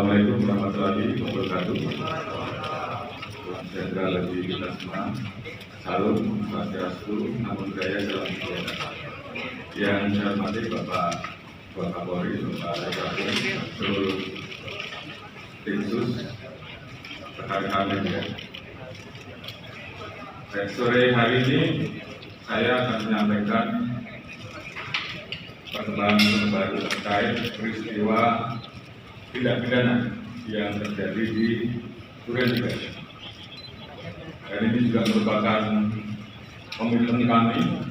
Assalamualaikum warahmatullahi wabarakatuh. Salam sejahtera bagi kita semua. Salam, swastiastu, namo buddhaya, salam sejahtera. Yang saya hormati Bapak Kapolri, Bapak Kapolri, seluruh tim sus, rekan-rekan media. Sore hari ini saya akan menyampaikan perkembangan terbaru terkait peristiwa tindak pidana yang terjadi di Duren 3. Dan ini juga merupakan komitmen kami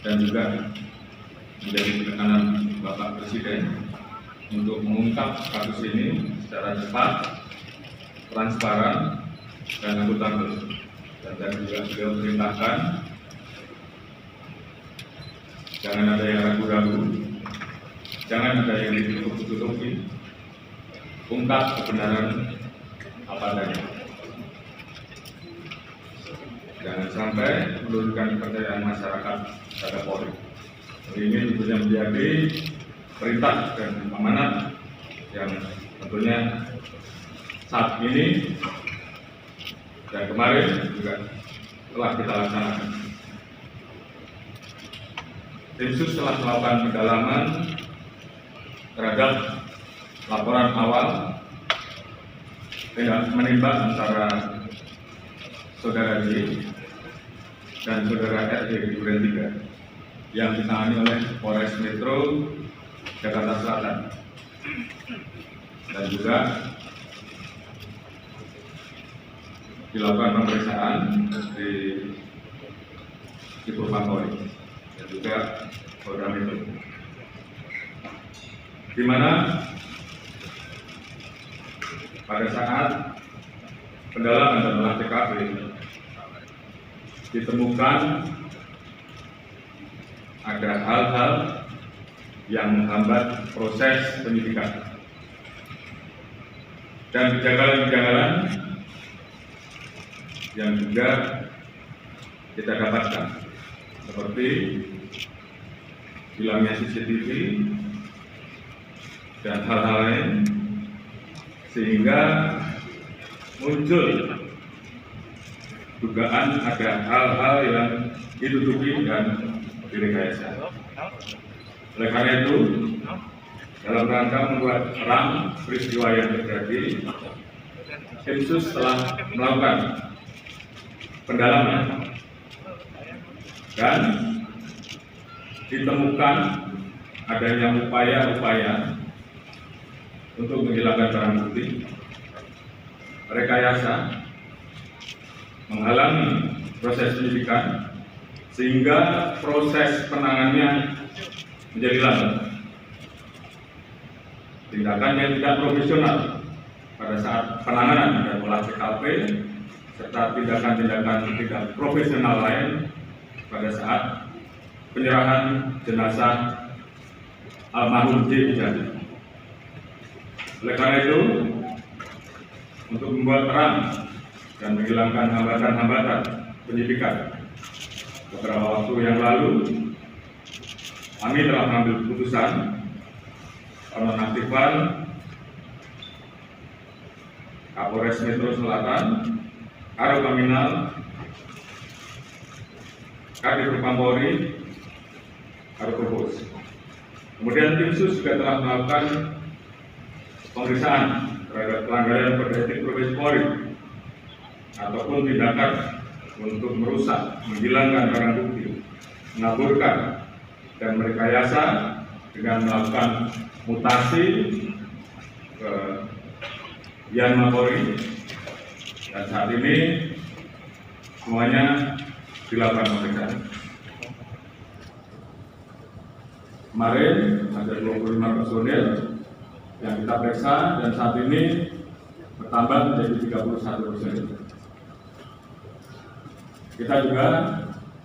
dan juga menjadi penekanan Bapak Presiden untuk mengungkap kasus ini secara cepat, transparan, dan akuntabel. Dan juga beliau perintahkan jangan ada yang ragu-ragu, jangan ada yang ditutup-tutupi, ungkap kebenaran apa adanya. Jangan sampai menurunkan kepercayaan masyarakat terhadap Polri. Ini tentunya menjadi perintah dan amanat yang tentunya saat ini dan kemarin juga telah kita laksanakan. Tim sus telah melakukan pendalaman terhadap laporan awal menimba antara saudara J dan saudara RJ di Duren 3 yang ditangani oleh Polres Metro Jakarta Selatan, dan juga dilakukan pemeriksaan di Purwapori dan juga Polda Metro, di mana pada saat pendalaman dan olah TKP ditemukan ada hal-hal yang menghambat proses penyidikan dan kejanggalan-kejanggalan yang juga kita dapatkan, seperti hilangnya CCTV dan hal-hal lain, sehingga muncul dugaan ada hal-hal yang ditutupi dan direkayasa. Oleh karena itu, dalam rangka membuat terang peristiwa yang terjadi, tim sus telah melakukan pendalaman dan ditemukan adanya upaya-upaya untuk menghilangkan barang bukti, rekayasa, menghalangi proses penyidikan sehingga proses penanganannya menjadi lambat. Tindakan yang tidak profesional pada saat penanganan dan olah TKP serta tindakan-tindakan tidak profesional lain pada saat penyerahan jenazah almarhum J. Oleh karena itu, untuk membuat terang dan menghilangkan hambatan-hambatan penyidikan, beberapa waktu yang lalu kami telah mengambil keputusan penonaktifan Kapolres Metro Selatan, Karo Paminal, Kadif Propam, Karo Provos. Kemudian tim sus juga telah melakukan pemeriksaan terhadap pelanggaran kode etik profesi Polri ataupun tindakan untuk merusak, menghilangkan barang bukti, mengaburkan, dan merekayasa dengan melakukan mutasi ke Yanma Polri, dan saat ini semuanya dilakukan pemeriksaan. Kemarin ada 25 personil yang kita periksa dan saat ini bertambah menjadi 31 personil. Kita juga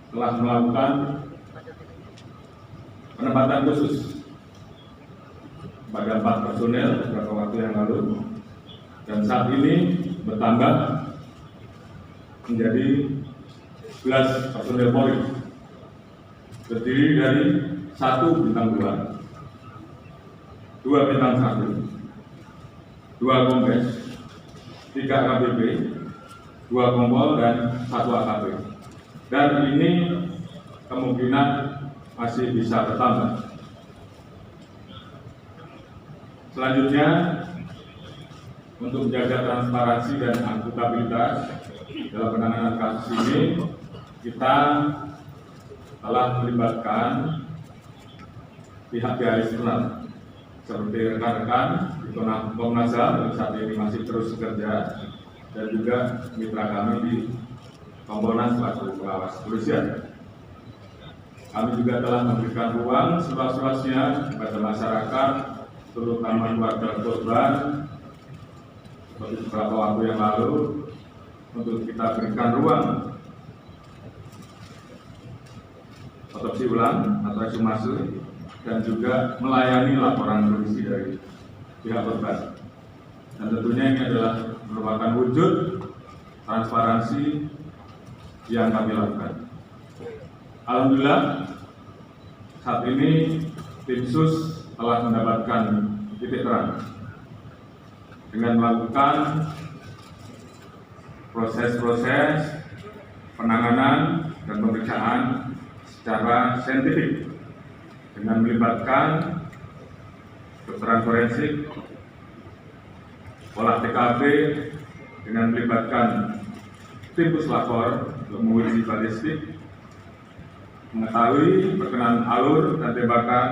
telah melakukan penempatan khusus pada 4 personil beberapa waktu yang lalu, dan saat ini bertambah menjadi 11 personil Polri, terdiri dari 1 bintang 2, 2 bintang 1, 2 kombes, 3 AKBP, 2 kompol, dan 1 AKP. Dan ini kemungkinan masih bisa bertambah. Selanjutnya, untuk menjaga transparansi dan akuntabilitas dalam penanganan kasus ini, kita telah melibatkan pihak-pihak eksternal seperti rekan-rekan di Komnas HAM yang saat ini masih terus bekerja, dan juga mitra kami di Kompolnas selaku pengawas kepolisian. Kami juga telah memberikan ruang seluas-luasnya kepada masyarakat, terutama keluarga korban, seperti beberapa waktu yang lalu, untuk kita berikan ruang otopsi ulang atau ekshumasi, dan juga melayani laporan polisi dari pihak korban. Dan tentunya ini adalah merupakan wujud transparansi yang kami lakukan. Alhamdulillah, saat ini tim sus telah mendapatkan titik terang dengan melakukan proses-proses penanganan dan pemeriksaan secara saintifik dengan melibatkan kedokteran forensik, olah TKP, dengan melibatkan tim puslapor untuk menguji balistik, mengetahui perkenalan alur dan tembakan,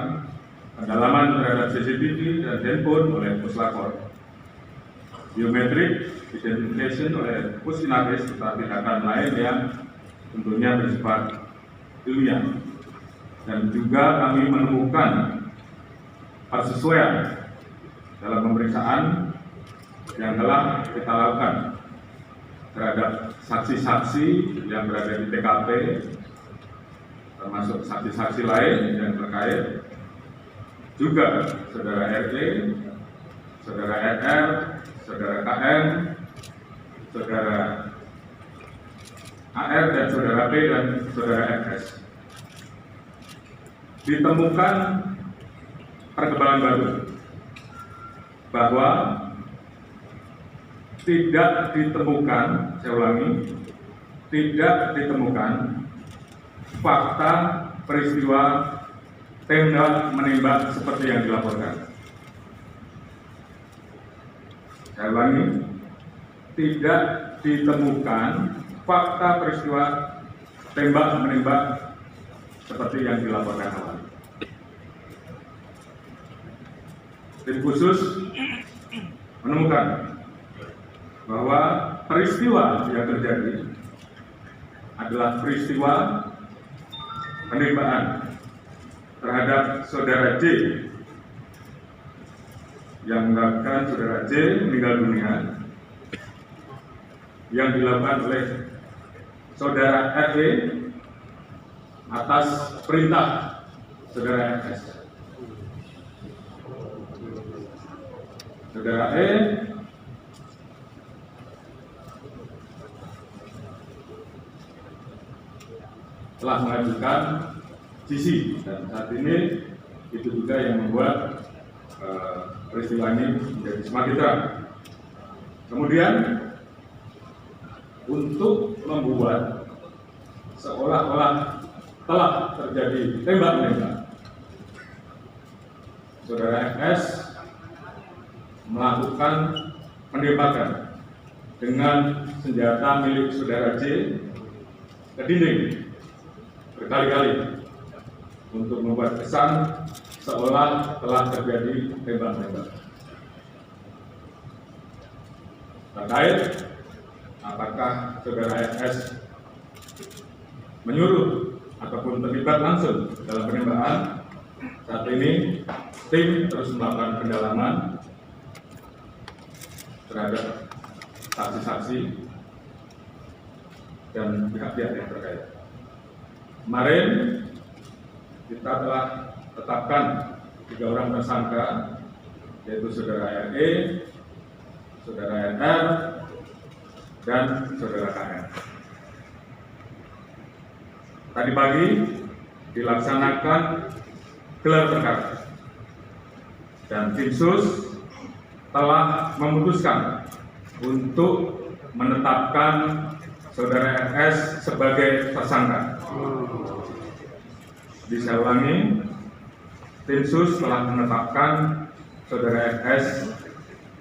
pendalaman terhadap CCTV dan handphone oleh puslapor, biometrik identification oleh Pusinabes, serta tindakan lain yang tentunya bersifat ilmiah. Dan juga kami menemukan persesuaian dalam pemeriksaan yang telah kita lakukan terhadap saksi-saksi yang berada di TKP, termasuk saksi-saksi lain yang terkait, juga saudara RT, saudara RR, saudara KM, saudara AR, dan saudara P, dan saudara FS. Ditemukan perkembangan baru bahwa tidak ditemukan, saya ulangi, tidak ditemukan fakta peristiwa tembak menembak seperti yang dilaporkan. Saya ulangi, tidak ditemukan fakta peristiwa tembak menembak seperti yang dilaporkan awal. Tim khusus menemukan bahwa peristiwa yang terjadi adalah peristiwa penembakan terhadap saudara J, yang menyebabkan saudara J meninggal dunia, yang dilakukan oleh saudara RE atas perintah saudara FS. Saudara E telah mengajukan GC, dan saat ini itu juga yang membuat peristiwa ini menjadi semakin terang. Kemudian untuk membuat seolah-olah telah terjadi tembak-menembak, saudara FS melakukan penembakan dengan senjata milik saudara J ke dinding berkali-kali untuk membuat kesan seolah telah terjadi tembak-menembak. Terkait apakah saudara FS menyuruh ataupun terlibat langsung dalam penembakan, saat ini tim terus melakukan pendalaman terhadap saksi-saksi dan pihak-pihak yang terkait. Kemarin kita telah tetapkan 3 orang tersangka, yaitu saudara RE, saudara RR, dan saudara KM. Tadi pagi dilaksanakan gelar perkara, dan tim sus telah memutuskan untuk menetapkan Saudara RS sebagai tersangka. Bisa ulangi, tim sus telah menetapkan Saudara RS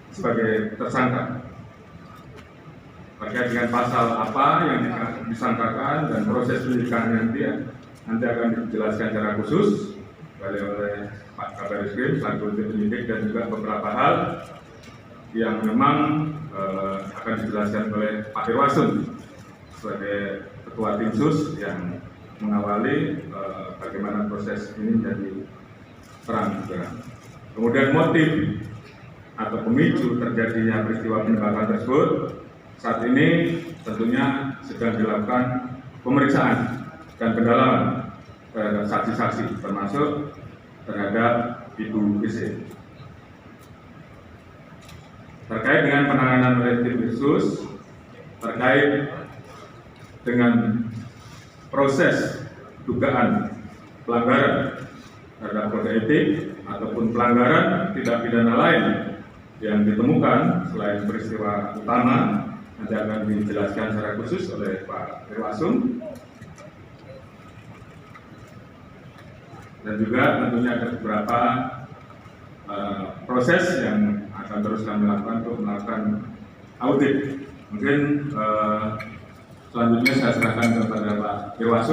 sebagai tersangka. Terkait dengan pasal apa yang disangkakan dan proses penyidikan nanti akan dijelaskan secara khusus oleh Pak Kabar Eskrim selaku penyidik dan juga beberapa hal yang memang akan dijelaskan oleh Pak Irwasum sebagai ketua tim sus yang mengawali bagaimana proses ini menjadi terang benderang. Kemudian motif atau pemicu terjadinya peristiwa penembakan tersebut saat ini tentunya sedang dilakukan pemeriksaan dan pendalaman terhadap saksi-saksi termasuk terhadap Ibu IC. Terkait dengan penanganan oleh tim khusus terkait dengan proses dugaan pelanggaran terhadap kode etik ataupun pelanggaran tindak pidana lain yang ditemukan selain peristiwa utama nanti akan dijelaskan secara khusus oleh Pak Irwasum. Dan juga tentunya ada beberapa proses yang akan terus kami lakukan untuk melakukan audit. Mungkin selanjutnya saya serahkan kepada Pak Irwasum.